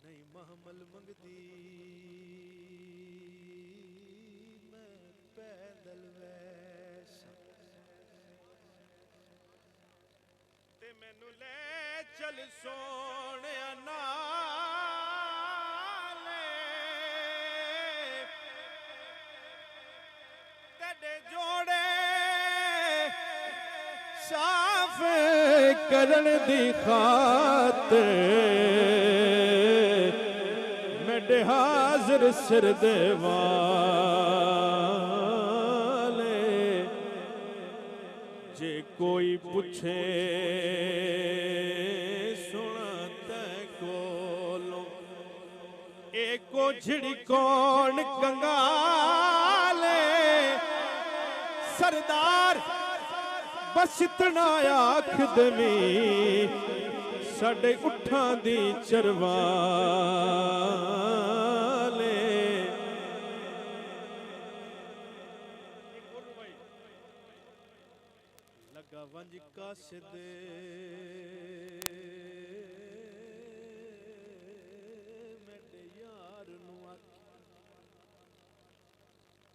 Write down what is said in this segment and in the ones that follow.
नहीं महमल मंगदी मैं पैदल वैसा ते मैनू ले चल सोने नाले तेरे जोड़े साफ करन दी खातिर मेरे हाजिर सिर दे वाले जे कोई पूछे सुना ते कोलों एको झिड़ी कौन कंगाले सरदार बस इतना आख दवी साडे उठां दी चरवाले लगा वंज कासिद मेरे यार नू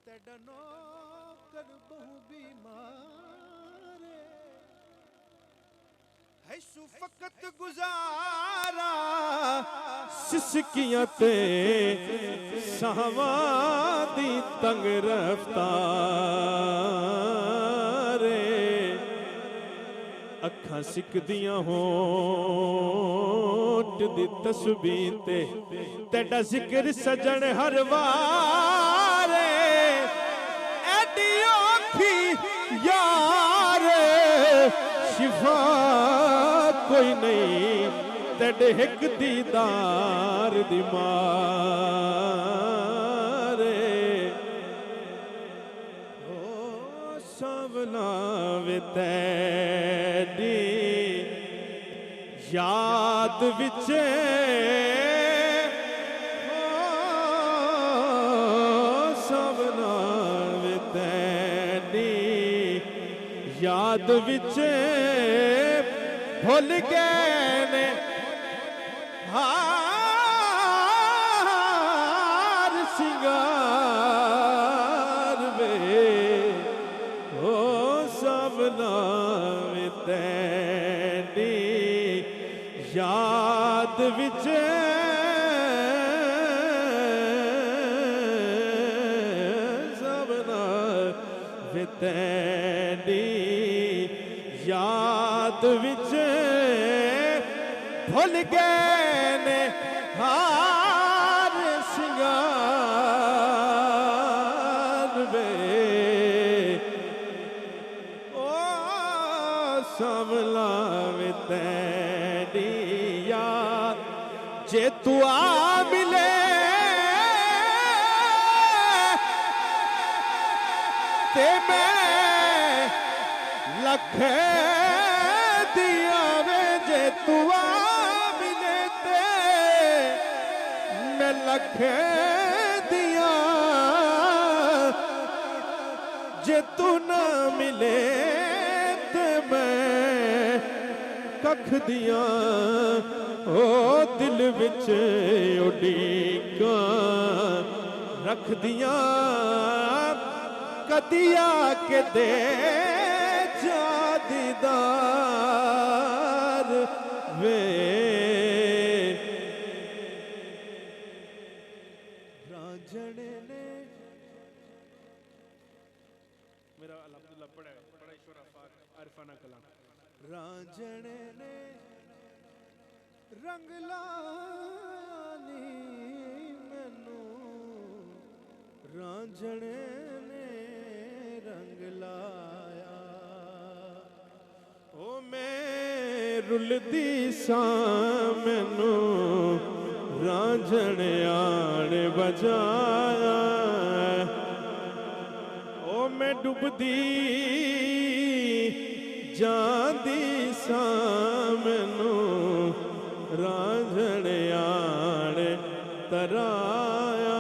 तेरा नौकर बहु बीमार है सु फकत गुजारा सिसकियां ते सावां दी तंग रफ्तार अखां सिकदियां होठ दी तस्बीह ते तेरा जिक्र सजन हर वार एडी औखी यार शिफा कोई नहीं तेरे हिक दीदार दी मारे ओ सावना वे तेरी याद विचे सावना वे तेरी याद विचे भुल गए ने हार सिंगार वे हो सबना वे तेरी याद विच सबना वे तेरी याद विच भुल गए ने हार सिंगार वे ओ सबला वे तेरी याद जे तू आ मिले ते मैं लख दिया वे जे तू आ मिले ते मैं लख दिया जे तू ना मिले ते मैं कख दिया ओ दिल विच उड़ीका रख दिया कदिया के दे जा दीदार वे रांझणे ने मेरा अल्हम्दुलिल्लाह बड़ा ईश्वर आरिफाना कलाम रांझणे ने रंग लानी मैनू रांझणे ने रंग लाया ओ मैं रुलदी सा मैनू रांझण आण बजाया ओ मैं डुबदी जांदी सा मैनू रांझण आण तराया